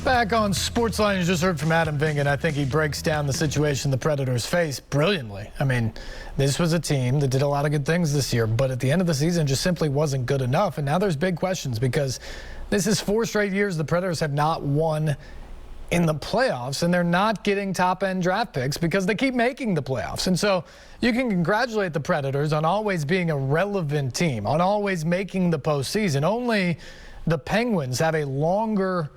Back on SportsLine, you just heard from Adam Vingan. I think he breaks down the situation the Predators face brilliantly. I mean, this was a team that did a lot of good things this year, but at the end of the season just simply wasn't good enough. And now there's big questions because this is 4 straight years the Predators have not won in the playoffs, and they're not getting top-end draft picks because they keep making the playoffs. And so you can congratulate the Predators on always being a relevant team, on always making the postseason. Only the Penguins have a longer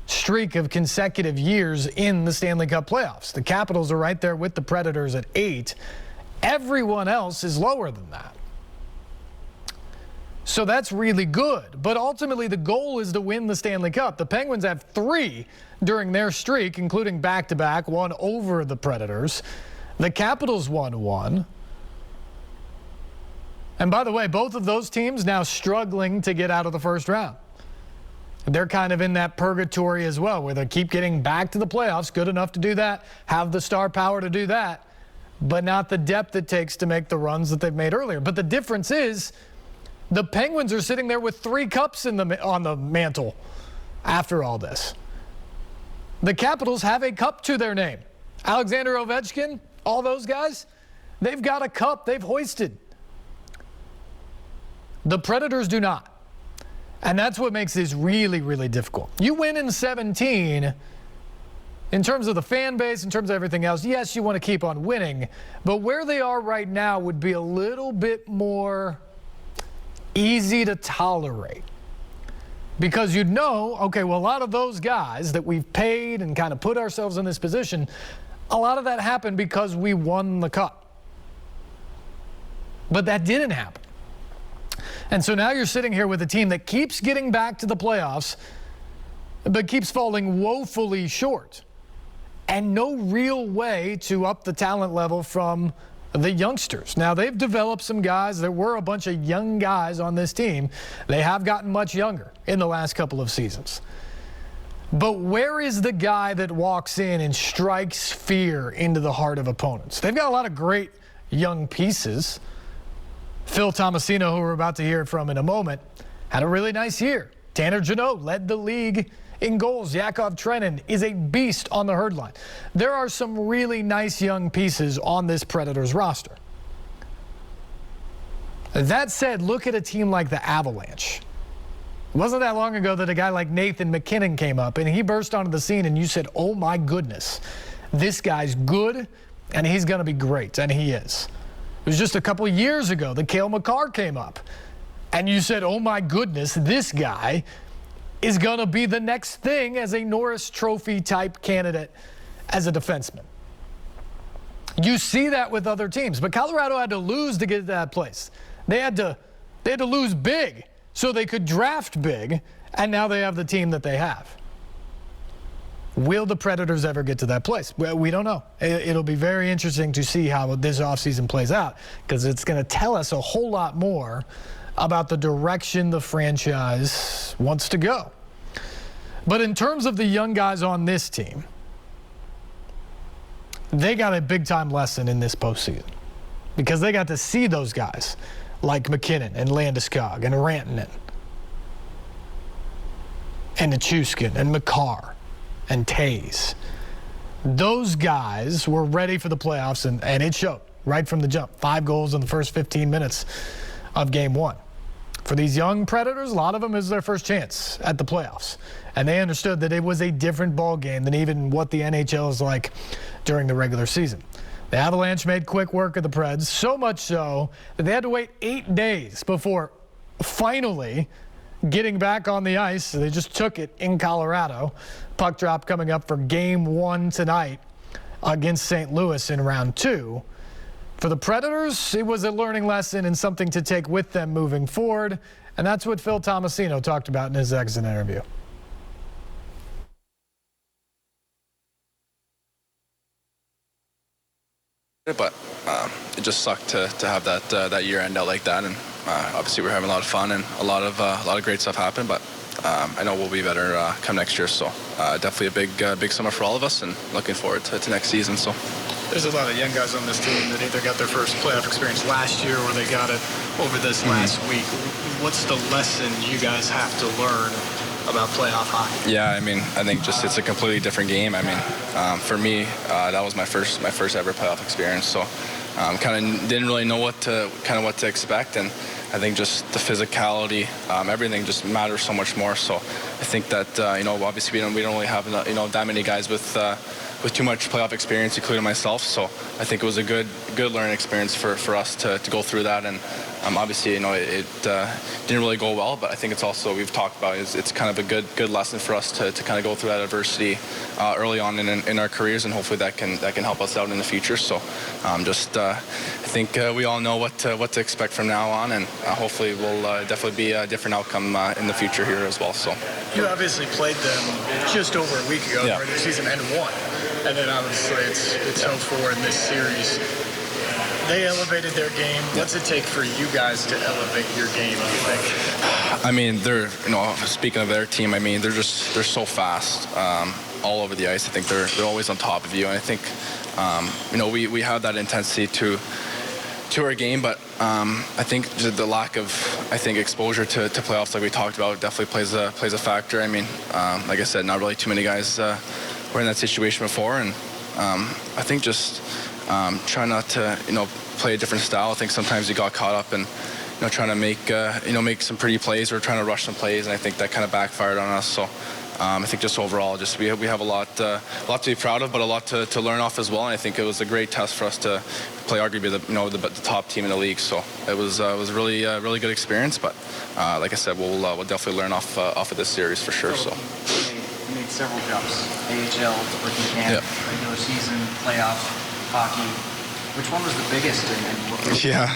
streak of consecutive years in the Stanley Cup playoffs. The Capitals are right there with the Predators at 8. Everyone else is lower than that. So that's really good. But ultimately, the goal is to win the Stanley Cup. The Penguins have 3 during their streak, including back-to-back, one over the Predators. The Capitals won 1. And by the way, both of those teams now struggling to get out of the first round. They're kind of in that purgatory as well, where they keep getting back to the playoffs, good enough to do that, have the star power to do that, but not the depth it takes to make the runs that they've made earlier. But the difference is the Penguins are sitting there with 3 cups on the mantle after all this. The Capitals have a cup to their name. Alexander Ovechkin, all those guys, they've got a cup they've hoisted. The Predators do not. And that's what makes this really, really difficult. You win in 17, in terms of the fan base, in terms of everything else, yes, you want to keep on winning. But where they are right now would be a little bit more easy to tolerate. Because you'd know, okay, well, a lot of those guys that we've paid and kind of put ourselves in this position, a lot of that happened because we won the cup. But that didn't happen. And so now you're sitting here with a team that keeps getting back to the playoffs, but keeps falling woefully short. And no real way to up the talent level from the youngsters. Now, they've developed some guys. There were a bunch of young guys on this team. They have gotten much younger in the last couple of seasons. But where is the guy that walks in and strikes fear into the heart of opponents? They've got a lot of great young pieces. Phil Tomasino, who we're about to hear from in a moment, had a really nice year. Tanner Jeannot led the league in goals. Yakov Trenin is a beast on the herd line. There are some really nice young pieces on this Predators roster. That said, look at a team like the Avalanche. It wasn't that long ago that a guy like Nathan MacKinnon came up, and he burst onto the scene, and you said, oh my goodness, this guy's good, and he's going to be great, and he is. It was just a couple of years ago that Cale Makar came up, and you said, oh my goodness, this guy is going to be the next thing as a Norris Trophy type candidate as a defenseman. You see that with other teams, but Colorado had to lose to get to that place. They had to lose big so they could draft big, and now they have the team that they have. Will the Predators ever get to that place? Well, we don't know. It'll be very interesting to see how this offseason plays out, because it's going to tell us a whole lot more about the direction the franchise wants to go. But in terms of the young guys on this team, they got a big-time lesson in this postseason, because they got to see those guys like McKinnon and Landeskog and Rantanen and Nichushkin and Makar and Tays. Those guys were ready for the playoffs, and it showed right from the jump. 5 goals in the first 15 minutes of Game 1. For these young Predators, a lot of them is their first chance at the playoffs. And they understood that it was a different ball game than even what the NHL is like during the regular season. The Avalanche made quick work of the Preds, so much so that they had to wait 8 days before finally getting back on the ice. They just took it in Colorado. Puck drop coming up for Game 1 tonight against St. Louis in round 2. For the Predators, it was a learning lesson and something to take with them moving forward. And that's what Phil Tomasino talked about in his exit interview. But it just sucked to have that year end out like that, and obviously we're having a lot of fun and a lot of great stuff happened. But I know we'll be better come next year. So definitely a big summer for all of us, and looking forward to next season. So there's a lot of young guys on this team that either got their first playoff experience last year or they got it over this last week. What's the lesson you guys have to learn about playoff hockey? Yeah, I mean, I think just it's a completely different game. I mean, for me, that was my first ever playoff experience. So, kind of didn't really know what to expect, and I think just the physicality, everything just matters so much more. So, I think that obviously we don't really have that many guys with too much playoff experience, including myself. So I think it was a good learning experience for us to go through that. And obviously, it didn't really go well, but I think it's also, we've talked about, it's kind of a good lesson for us to kind of go through that adversity early on in our careers, and hopefully that can help us out in the future. So I think we all know what to expect from now on, and hopefully will definitely be a different outcome in the future here as well. So you obviously played them just over a week ago. Yeah. The season ended 1. And then obviously it's 0-4 in this series. They elevated their game. What's it take for you guys to elevate your game, do you think? I mean, they're, speaking of their team, I mean, they're so fast all over the ice. I think they're always on top of you. And I think, we have that intensity to our game, but I think the lack of, exposure to playoffs, like we talked about, definitely plays a factor. I mean, like I said, not really too many guys were in that situation before, and I think just try not to play a different style. I think sometimes you got caught up in trying to make some pretty plays or trying to rush some plays, and I think that kind of backfired on us. So I think just overall, just we have a lot to be proud of, but a lot to learn off as well. And I think it was a great test for us to play arguably the top team in the league. So it was really good experience. But like I said, we'll definitely learn off of this series for sure. So. You made several jumps: AHL, rookie camp, regular season, playoffs, hockey. Which one was the biggest, and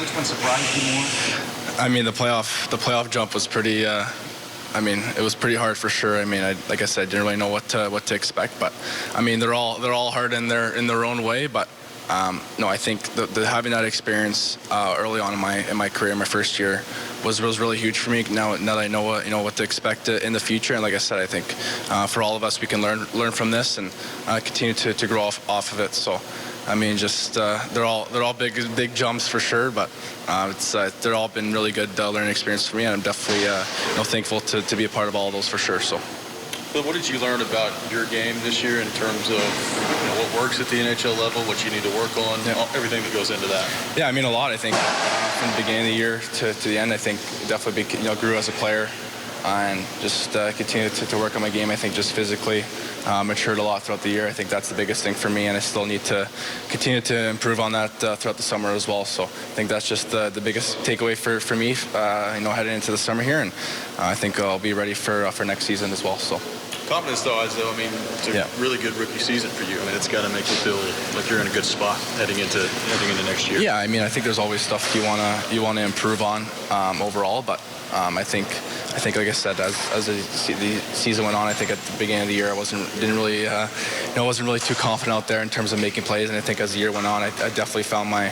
which one surprised you more? I mean, the playoff jump was pretty. It was pretty hard for sure. I mean, like I said, didn't really know what to expect. But I mean, they're all hard in their own way. But I think the having that experience early on in my career, my first year, was really huge for me. Now that I know what to expect in the future, and like I said, I think for all of us, we can learn from this and continue to grow off of it. So. I mean, just they're all big jumps for sure, but they're all been really good learning experience for me, and I'm definitely thankful to be a part of all of those for sure. So. But what did you learn about your game this year in terms of what works at the NHL level, what you need to work on, everything that goes into that? Yeah, I mean a lot. I think from the beginning of the year to the end, I think definitely grew as a player. And just continue to work on my game. I think just physically matured a lot throughout the year. I think that's the biggest thing for me, and I still need to continue to improve on that throughout the summer as well. So I think that's just the biggest takeaway for me, heading into the summer here, and I think I'll be ready for next season as well. So. Confidence, though, it's a really good rookie season for you. I mean, it's got to make you feel like you're in a good spot heading into next year. Yeah, I mean, I think there's always stuff you wanna improve on overall, but I think, like I said, as the season went on, I think at the beginning of the year I wasn't really too confident out there in terms of making plays, and I think as the year went on, I definitely found my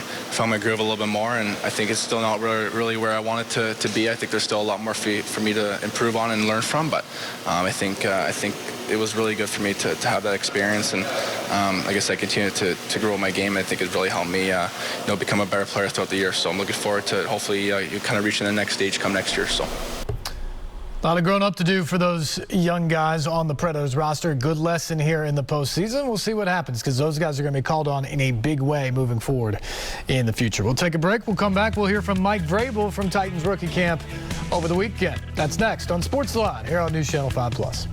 groove a little bit more, and I think it's still not really where I want it to be. I think there's still a lot more for me to improve on and learn from, but I think it was really good for me to have that experience, and like I said, continue to grow my game. I think it really helped me become a better player throughout the year. So I'm looking forward to hopefully you kind of reaching the next stage come next year. So. A lot of growing up to do for those young guys on the Predators roster. Good lesson here in the postseason. We'll see what happens, because those guys are going to be called on in a big way moving forward in the future. We'll take a break. We'll come back. We'll hear from Mike Vrabel from Titans rookie camp over the weekend. That's next on SportsLine here on News Channel 5+.